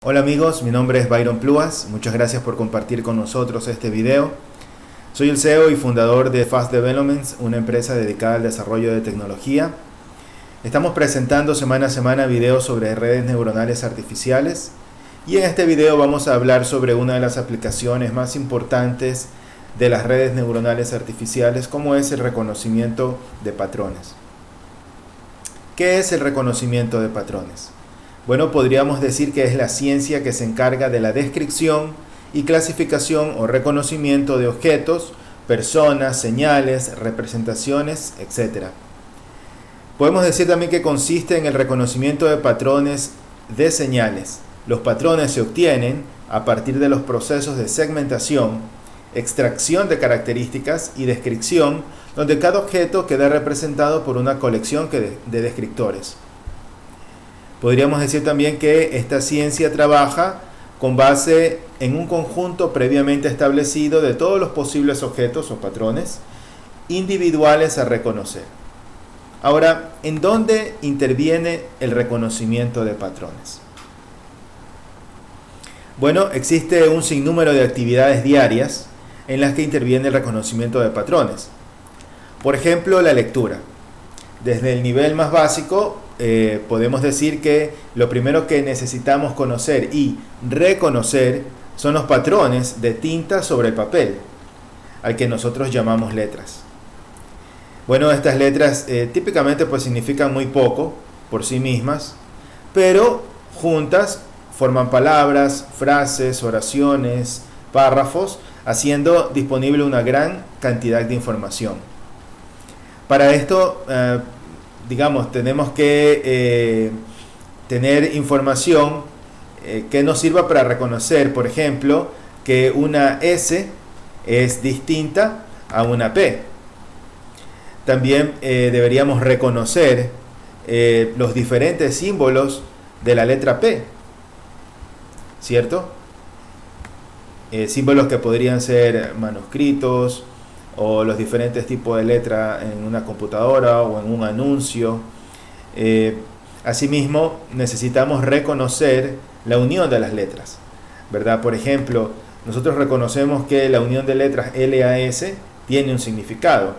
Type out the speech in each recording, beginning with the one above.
Hola amigos, mi nombre es Byron Pluas, muchas gracias por compartir con nosotros este video. Soy el CEO y fundador de Fast Developments, una empresa dedicada al desarrollo de tecnología. Estamos presentando semana a semana videos sobre redes neuronales artificiales y en este video vamos a hablar sobre una de las aplicaciones más importantes de las redes neuronales artificiales, como es el reconocimiento de patrones. ¿Qué es el reconocimiento de patrones? Bueno, podríamos decir que es la ciencia que se encarga de la descripción y clasificación o reconocimiento de objetos, personas, señales, representaciones, etc. Podemos decir también que consiste en el reconocimiento de patrones de señales. Los patrones se obtienen a partir de los procesos de segmentación, extracción de características y descripción, donde cada objeto queda representado por una colección de descriptores. Podríamos decir también que esta ciencia trabaja con base en un conjunto previamente establecido de todos los posibles objetos o patrones individuales a reconocer. Ahora, ¿en dónde interviene el reconocimiento de patrones? Bueno, existe un sinnúmero de actividades diarias en las que interviene el reconocimiento de patrones. Por ejemplo, la lectura. Desde el nivel más básico, podemos decir que lo primero que necesitamos conocer y reconocer son los patrones de tinta sobre el papel, al que nosotros llamamos letras. Bueno, estas letras típicamente pues significan muy poco por sí mismas, pero juntas forman palabras, frases, oraciones, párrafos, haciendo disponible una gran cantidad de información. Para esto, tenemos que tener información que nos sirva para reconocer, por ejemplo, que una S es distinta a una P. También deberíamos reconocer los diferentes símbolos de la letra P, ¿cierto? Símbolos que podrían ser manuscritos, o los diferentes tipos de letra en una computadora o en un anuncio. Asimismo, necesitamos reconocer la unión de las letras, ¿verdad? Por ejemplo, nosotros reconocemos que la unión de letras LAS tiene un significado.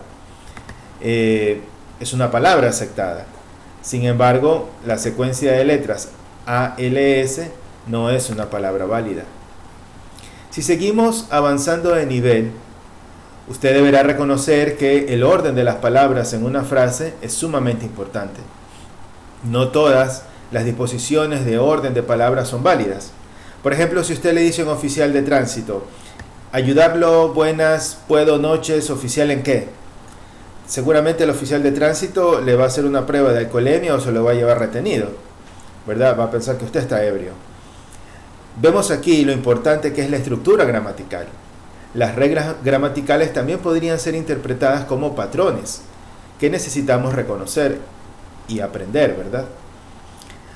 Es una palabra aceptada. Sin embargo, la secuencia de letras ALS no es una palabra válida. Si seguimos avanzando de nivel, usted deberá reconocer que el orden de las palabras en una frase es sumamente importante. No todas las disposiciones de orden de palabras son válidas. Por ejemplo, si usted le dice a un oficial de tránsito, ayudarlo, buenas, puedo, noches, oficial en qué. Seguramente el oficial de tránsito le va a hacer una prueba de alcoholemia o se lo va a llevar retenido, ¿verdad? Va a pensar que usted está ebrio. Vemos aquí lo importante que es la estructura gramatical. Las reglas gramaticales también podrían ser interpretadas como patrones que necesitamos reconocer y aprender, ¿verdad?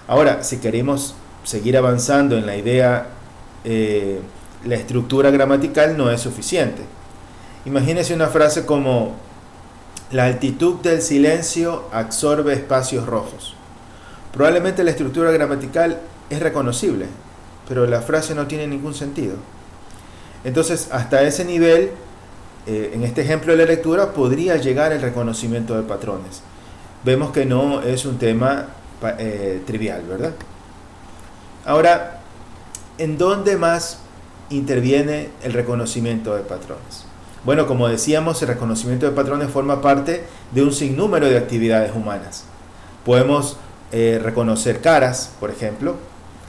Ahora, si queremos seguir avanzando en la idea, la estructura gramatical no es suficiente. Imagínese una frase como: la altitud del silencio absorbe espacios rojos. Probablemente la estructura gramatical es reconocible, pero la frase no tiene ningún sentido. Entonces, hasta ese nivel, en este ejemplo de la lectura, podría llegar el reconocimiento de patrones. Vemos que no es un tema trivial, ¿verdad? Ahora, ¿en dónde más interviene el reconocimiento de patrones? Bueno, como decíamos, el reconocimiento de patrones forma parte de un sinnúmero de actividades humanas. Podemos reconocer caras, por ejemplo,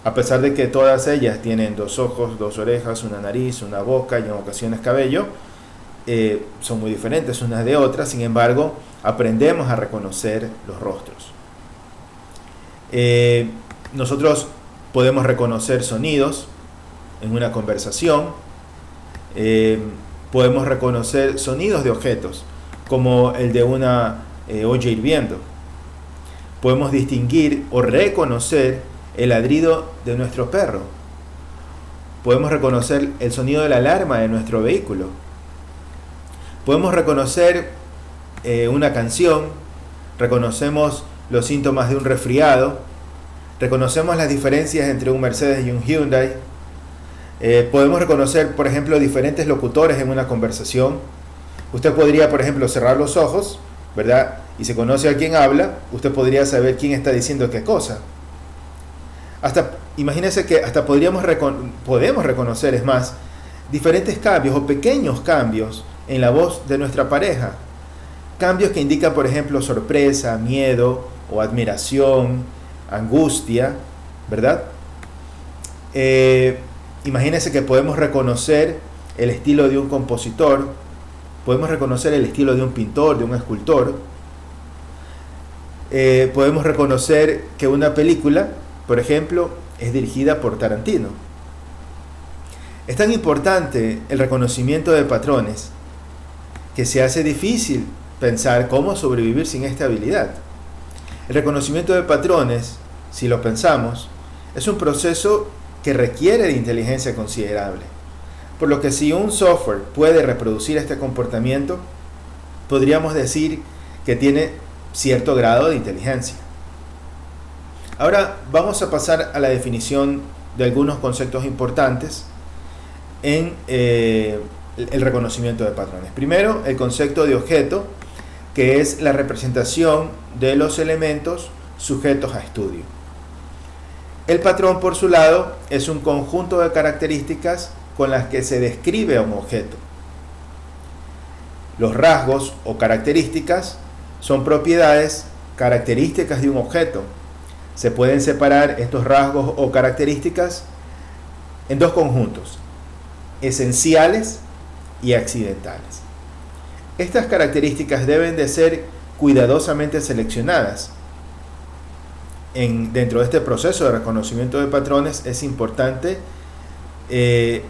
a pesar de que todas ellas tienen dos ojos, dos orejas, una nariz, una boca y en ocasiones cabello, son muy diferentes unas de otras. Sin embargo, aprendemos a reconocer los rostros. Nosotros podemos reconocer sonidos en una conversación. Podemos reconocer sonidos de objetos, como el de una olla hirviendo. Podemos distinguir o reconocer el ladrido de nuestro perro. Podemos reconocer el sonido de la alarma de nuestro vehículo. Podemos reconocer una canción. Reconocemos los síntomas de un resfriado. Reconocemos las diferencias entre un Mercedes y un Hyundai. Podemos reconocer, por ejemplo, diferentes locutores en una conversación. Usted podría, por ejemplo, cerrar los ojos, ¿verdad? Y se conoce a quién habla, usted podría saber quién está diciendo qué cosa. Imagínense que hasta podemos reconocer, es más, diferentes cambios o pequeños cambios en la voz de nuestra pareja. Cambios que indican, por ejemplo, sorpresa, miedo o admiración, angustia, ¿verdad? Imagínense que podemos reconocer el estilo de un compositor, podemos reconocer el estilo de un pintor, de un escultor. Podemos reconocer que una película, por ejemplo, es dirigida por Tarantino. Es tan importante el reconocimiento de patrones que se hace difícil pensar cómo sobrevivir sin esta habilidad. El reconocimiento de patrones, si lo pensamos, es un proceso que requiere de inteligencia considerable. Por lo que si un software puede reproducir este comportamiento, podríamos decir que tiene cierto grado de inteligencia. Ahora vamos a pasar a la definición de algunos conceptos importantes en el reconocimiento de patrones. Primero, el concepto de objeto, que es la representación de los elementos sujetos a estudio. El patrón, por su lado, es un conjunto de características con las que se describe a un objeto. Los rasgos o características son características de un objeto. Se pueden separar estos rasgos o características en dos conjuntos: esenciales y accidentales. Estas características deben de ser cuidadosamente seleccionadas. Dentro de este proceso de reconocimiento de patrones es importante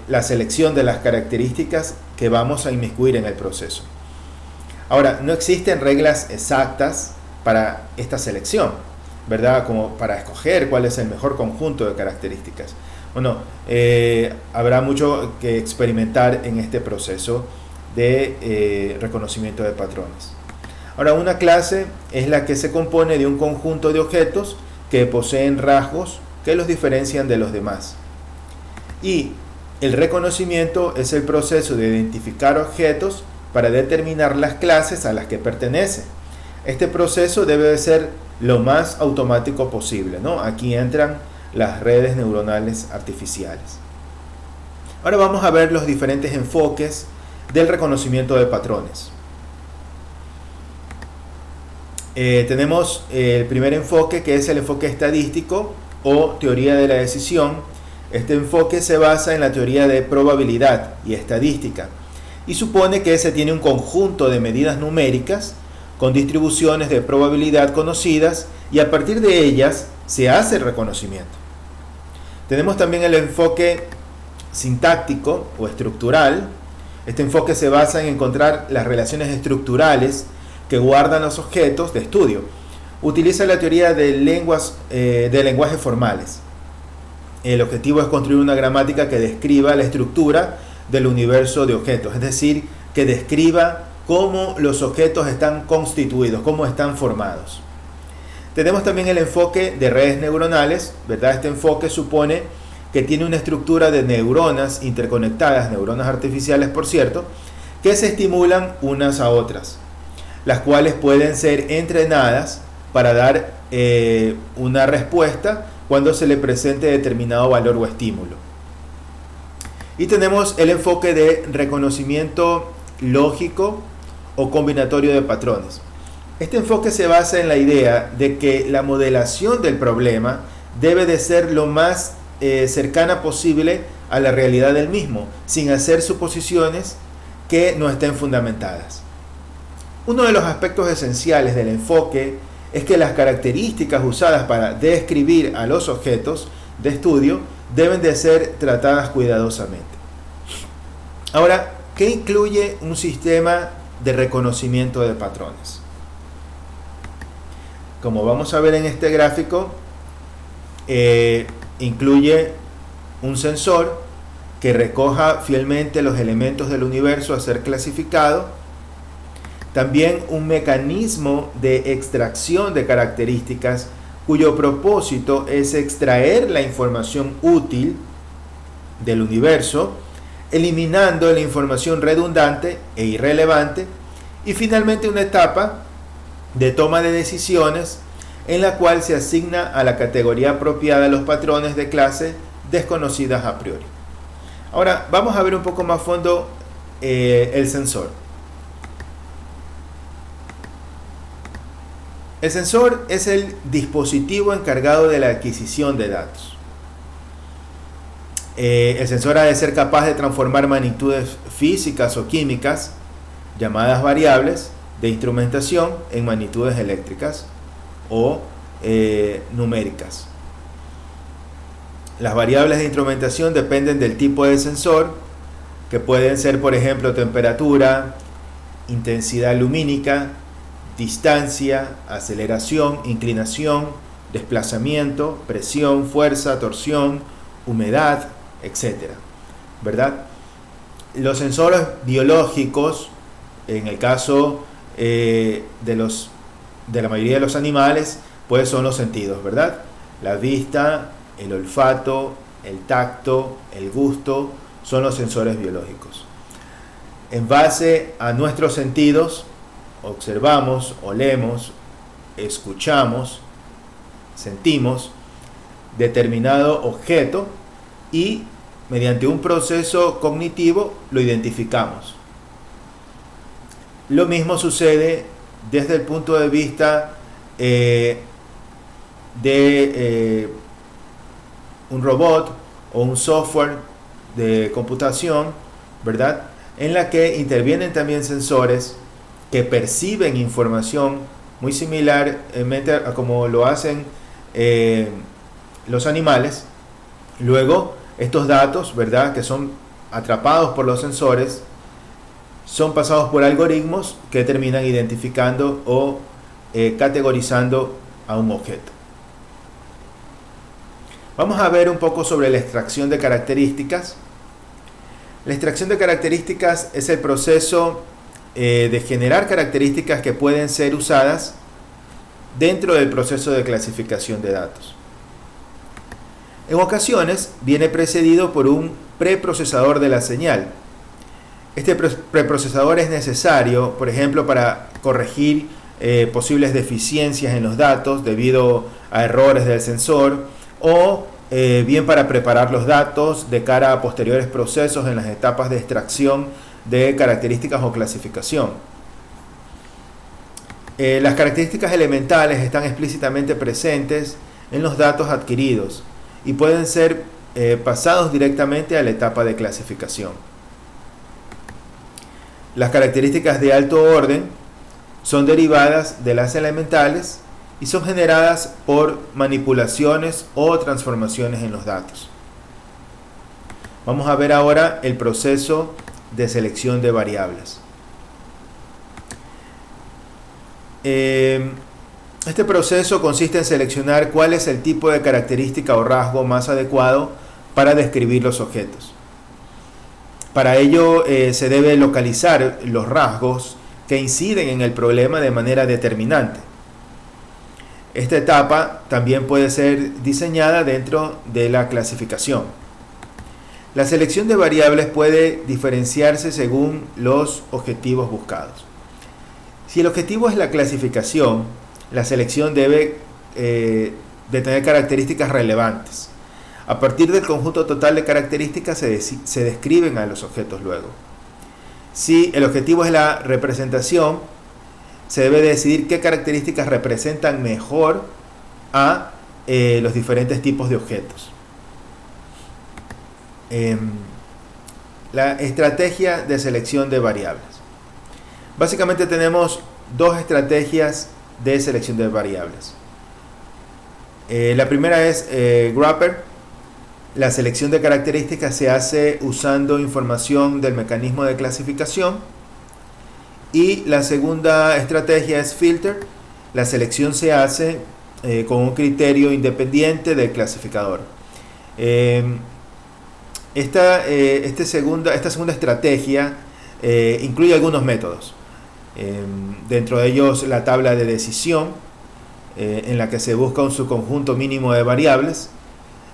la selección de las características que vamos a inmiscuir en el proceso. Ahora, no existen reglas exactas para esta selección, ¿verdad? Como para escoger cuál es el mejor conjunto de características. Bueno, habrá mucho que experimentar en este proceso de reconocimiento de patrones. Ahora, una clase es la que se compone de un conjunto de objetos que poseen rasgos que los diferencian de los demás. Y el reconocimiento es el proceso de identificar objetos para determinar las clases a las que pertenecen. Este proceso debe de ser lo más automático posible, ¿no? Aquí entran las redes neuronales artificiales. Ahora vamos a ver los diferentes enfoques del reconocimiento de patrones. Tenemos el primer enfoque, que es el enfoque estadístico o teoría de la decisión. Este enfoque se basa en la teoría de probabilidad y estadística y supone que se tiene un conjunto de medidas numéricas con distribuciones de probabilidad conocidas y a partir de ellas se hace el reconocimiento. Tenemos también el enfoque sintáctico o estructural. Este enfoque se basa en encontrar las relaciones estructurales que guardan los objetos de estudio. Utiliza la teoría de lenguajes formales. El objetivo es construir una gramática que describa la estructura del universo de objetos, es decir, que describa cómo los objetos están constituidos, cómo están formados. Tenemos también el enfoque de redes neuronales, ¿verdad? Este enfoque supone que tiene una estructura de neuronas interconectadas, neuronas artificiales, por cierto, que se estimulan unas a otras, las cuales pueden ser entrenadas para dar una respuesta cuando se le presente determinado valor o estímulo. Y tenemos el enfoque de reconocimiento lógico o combinatorio de patrones. Este enfoque se basa en la idea de que la modelación del problema debe de ser lo más cercana posible a la realidad del mismo, sin hacer suposiciones que no estén fundamentadas. Uno de los aspectos esenciales del enfoque es que las características usadas para describir a los objetos de estudio deben de ser tratadas cuidadosamente. Ahora, ¿qué incluye un sistema de reconocimiento de patrones? Como vamos a ver en este gráfico, incluye un sensor que recoja fielmente los elementos del universo a ser clasificado. También un mecanismo de extracción de características cuyo propósito es extraer la información útil del universo, eliminando la información redundante e irrelevante, y finalmente una etapa de toma de decisiones en la cual se asigna a la categoría apropiada los patrones de clase desconocidas a priori. Ahora vamos a ver un poco más a fondo el sensor. El sensor es el dispositivo encargado de la adquisición de datos. El sensor ha de ser capaz de transformar magnitudes físicas o químicas, llamadas variables, de instrumentación en magnitudes eléctricas o numéricas. Las variables de instrumentación dependen del tipo de sensor, que pueden ser, por ejemplo, temperatura, intensidad lumínica, distancia, aceleración, inclinación, desplazamiento, presión, fuerza, torsión, humedad, etc. ¿Verdad? Los sensores biológicos, en el caso de la mayoría de los animales, pues son los sentidos, ¿verdad? La vista, el olfato, el tacto, el gusto, son los sensores biológicos. En base a nuestros sentidos, observamos, olemos, escuchamos, sentimos determinado objeto y mediante un proceso cognitivo lo identificamos. Lo mismo sucede desde el punto de vista de un robot o un software de computación, ¿verdad? En la que intervienen también sensores que perciben información muy similar a como lo hacen los animales. Luego, estos datos, ¿verdad?, que son atrapados por los sensores, son pasados por algoritmos que terminan identificando o categorizando a un objeto. Vamos a ver un poco sobre la extracción de características. La extracción de características es el proceso de generar características que pueden ser usadas dentro del proceso de clasificación de datos. En ocasiones viene precedido por un preprocesador de la señal. Este preprocesador es necesario, por ejemplo, para corregir posibles deficiencias en los datos debido a errores del sensor, o bien para preparar los datos de cara a posteriores procesos en las etapas de extracción de características o clasificación. Las características elementales están explícitamente presentes en los datos adquiridos y pueden ser pasados directamente a la etapa de clasificación. Las características de alto orden son derivadas de las elementales y son generadas por manipulaciones o transformaciones en los datos. Vamos a ver ahora el proceso de selección de variables. Este proceso consiste en seleccionar cuál es el tipo de característica o rasgo más adecuado para describir los objetos. Para ello se debe localizar los rasgos que inciden en el problema de manera determinante. Esta etapa también puede ser diseñada dentro de la clasificación. La selección de variables puede diferenciarse según los objetivos buscados. Si el objetivo es la clasificación, la selección debe de tener características relevantes. A partir del conjunto total de características se describen a los objetos luego. Si el objetivo es la representación, se debe decidir qué características representan mejor a los diferentes tipos de objetos. La estrategia de selección de variables. Básicamente tenemos dos estrategias de selección de variables. La primera es Wrapper. La selección de características se hace usando información del mecanismo de clasificación. Y la segunda estrategia es Filter. La selección se hace con un criterio independiente del clasificador. Esta segunda estrategia incluye algunos métodos. Dentro de ellos la tabla de decisión, en la que se busca un subconjunto mínimo de variables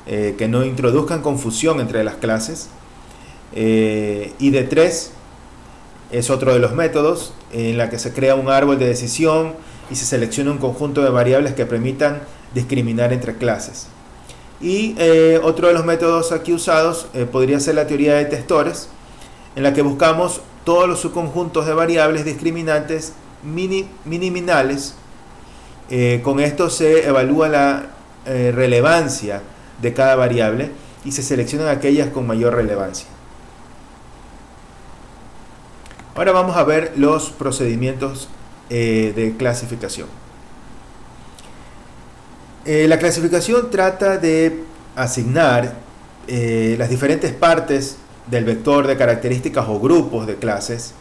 que no introduzcan confusión entre las clases. Y de 3 es otro de los métodos en la que se crea un árbol de decisión y se selecciona un conjunto de variables que permitan discriminar entre clases. Y otro de los métodos aquí usados podría ser la teoría de testores, en la que buscamos todos los subconjuntos de variables discriminantes miniminales. Con esto se evalúa la relevancia de cada variable y se seleccionan aquellas con mayor relevancia. Ahora vamos a ver los procedimientos de clasificación. La clasificación trata de asignar las diferentes partes del vector de características o grupos de clases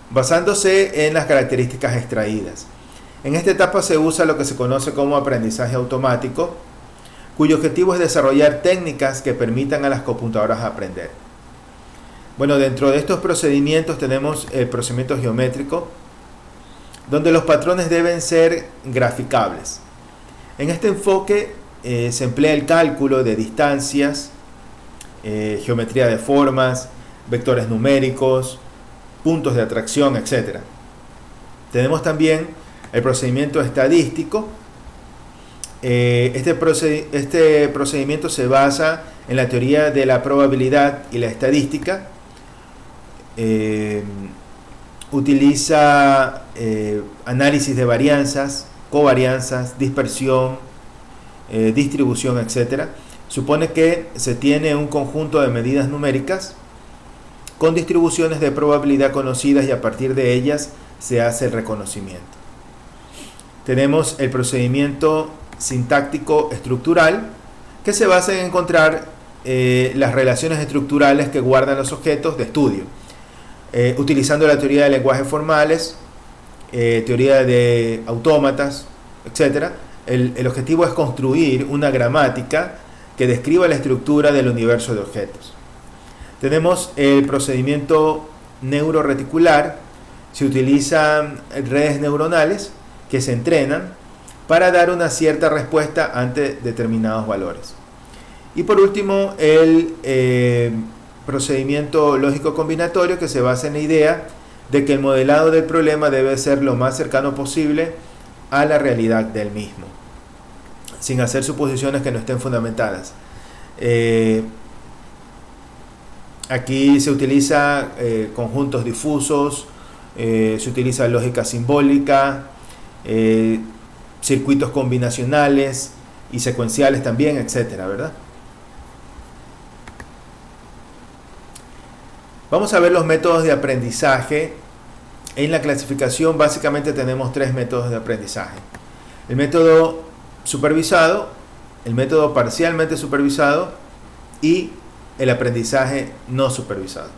basándose en las características extraídas. En esta etapa se usa lo que se conoce como aprendizaje automático, cuyo objetivo es desarrollar técnicas que permitan a las computadoras aprender. Bueno, dentro de estos procedimientos tenemos el procedimiento geométrico, donde los patrones deben ser graficables. En este enfoque se emplea el cálculo de distancias, geometría de formas, vectores numéricos, puntos de atracción, etc. Tenemos también el procedimiento estadístico. Este procedimiento se basa en la teoría de la probabilidad y la estadística. Utiliza análisis de varianzas, covarianzas, dispersión, distribución, etc. Supone que se tiene un conjunto de medidas numéricas con distribuciones de probabilidad conocidas y a partir de ellas se hace el reconocimiento. Tenemos el procedimiento sintáctico estructural, que se basa en encontrar las relaciones estructurales que guardan los objetos de estudio, utilizando la teoría de lenguajes formales, teoría de autómatas, etc. El objetivo es construir una gramática que describa la estructura del universo de objetos. Tenemos el procedimiento neuroreticular. Se utilizan redes neuronales que se entrenan para dar una cierta respuesta ante determinados valores. Y por último, el procedimiento lógico combinatorio, que se basa en la idea de que el modelado del problema debe ser lo más cercano posible a la realidad del mismo, sin hacer suposiciones que no estén fundamentadas. Aquí se utiliza conjuntos difusos, se utiliza lógica simbólica, circuitos combinacionales y secuenciales también, etcétera, ¿verdad? Vamos a ver los métodos de aprendizaje. En la clasificación básicamente tenemos 3 métodos de aprendizaje: el método supervisado, el método parcialmente supervisado y el aprendizaje no supervisado.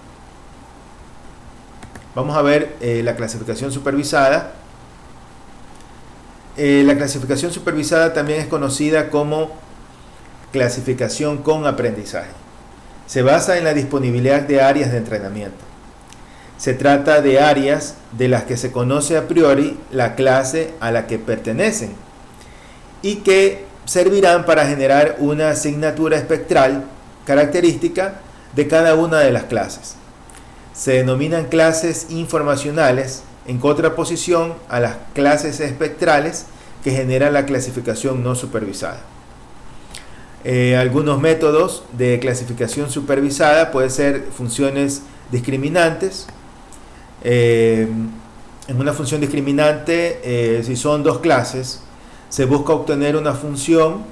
Vamos a ver la clasificación supervisada. La clasificación supervisada también es conocida como clasificación con aprendizaje. Se basa en la disponibilidad de áreas de entrenamiento. Se trata de áreas de las que se conoce a priori la clase a la que pertenecen y que servirán para generar una asignatura espectral característica de cada una de las clases. Se denominan clases informacionales en contraposición a las clases espectrales que generan la clasificación no supervisada. Algunos métodos de clasificación supervisada pueden ser funciones discriminantes. En una función discriminante, si son 2 clases, se busca obtener una función,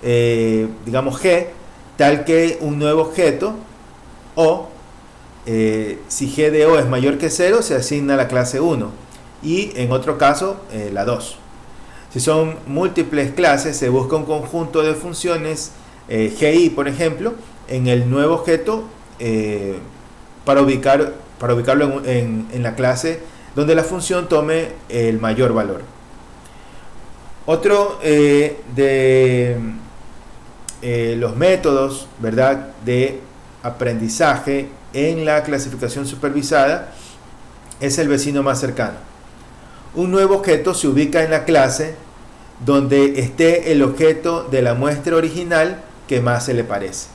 digamos G, tal que un nuevo objeto, o si G de O es mayor que 0, se asigna la clase 1 y en otro caso la 2. Si son múltiples clases, se busca un conjunto de funciones GI, por ejemplo, en el nuevo objeto para ubicarlo en la clase donde la función tome el mayor valor. Otro de los métodos, ¿verdad?, de aprendizaje en la clasificación supervisada es el vecino más cercano. Un nuevo objeto se ubica en la clase donde esté el objeto de la muestra original que más se le parece,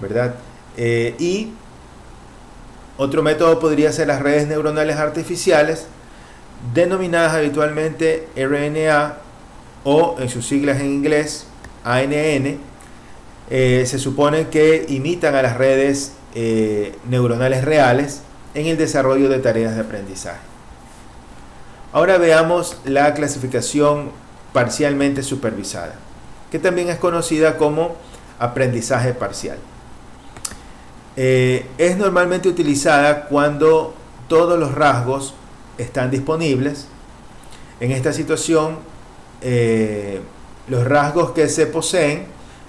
¿verdad? Y otro método podría ser las redes neuronales artificiales, denominadas habitualmente RNA o en sus siglas en inglés ANN. Se supone que imitan a las redes neuronales reales en el desarrollo de tareas de aprendizaje. Ahora veamos la clasificación parcialmente supervisada, que también es conocida como aprendizaje parcial. Es normalmente utilizada cuando todos los rasgos están disponibles. En esta situación, los rasgos que se poseen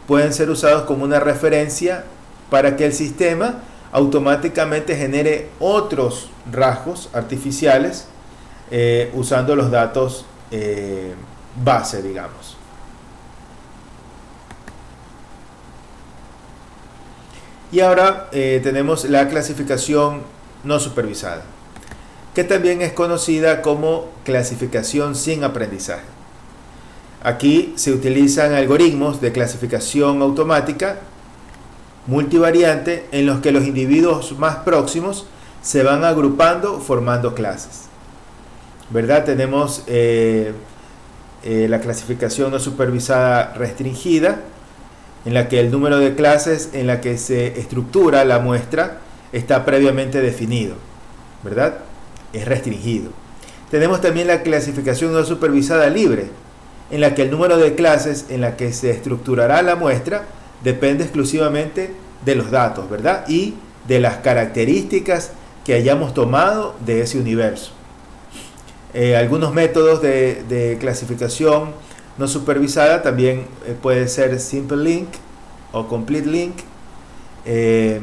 pueden ser usados como una referencia para que el sistema automáticamente genere otros rasgos artificiales usando los datos base, digamos. Y ahora tenemos la clasificación no supervisada, que también es conocida como clasificación sin aprendizaje. Aquí se utilizan algoritmos de clasificación automática multivariante en los que los individuos más próximos se van agrupando formando clases, ¿verdad? Tenemos la clasificación no supervisada restringida, en la que el número de clases en la que se estructura la muestra está previamente definido, ¿verdad? Es restringido. Tenemos también la clasificación no supervisada libre, en la que el número de clases en la que se estructurará la muestra depende exclusivamente de los datos, ¿verdad? Y de las características que hayamos tomado de ese universo. Algunos métodos de clasificación no supervisada también puede ser Simple Link o Complete Link, que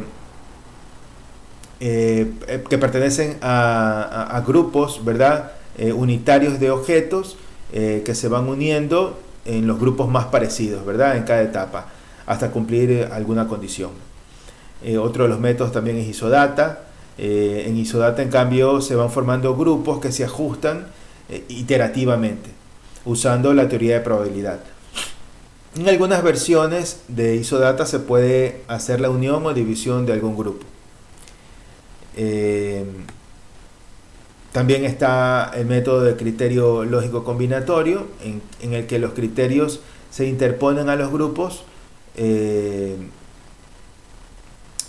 pertenecen a grupos, ¿verdad? Unitarios de objetos que se van uniendo en los grupos más parecidos, ¿verdad? En cada etapa, hasta cumplir alguna condición. Otro de los métodos también es Isodata. En Isodata, en cambio, se van formando grupos que se ajustan iterativamente, usando la teoría de probabilidad. En algunas versiones de Isodata se puede hacer la unión o división de algún grupo. También está el método de criterio lógico combinatorio, en el que los criterios se interponen a los grupos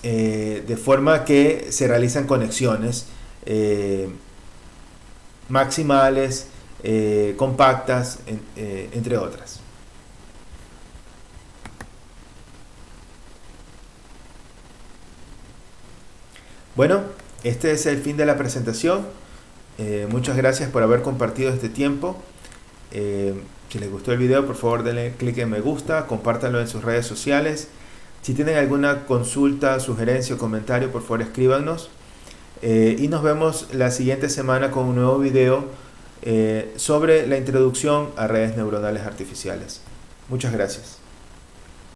de forma que se realizan conexiones maximales, compactas, entre otras. Bueno, este es el fin de la presentación. Muchas gracias por haber compartido este tiempo. Si les gustó el video, por favor denle clic en me gusta, compártanlo en sus redes sociales. Si tienen alguna consulta, sugerencia o comentario, por favor escríbanos. Y nos vemos la siguiente semana con un nuevo video sobre la introducción a redes neuronales artificiales. Muchas gracias.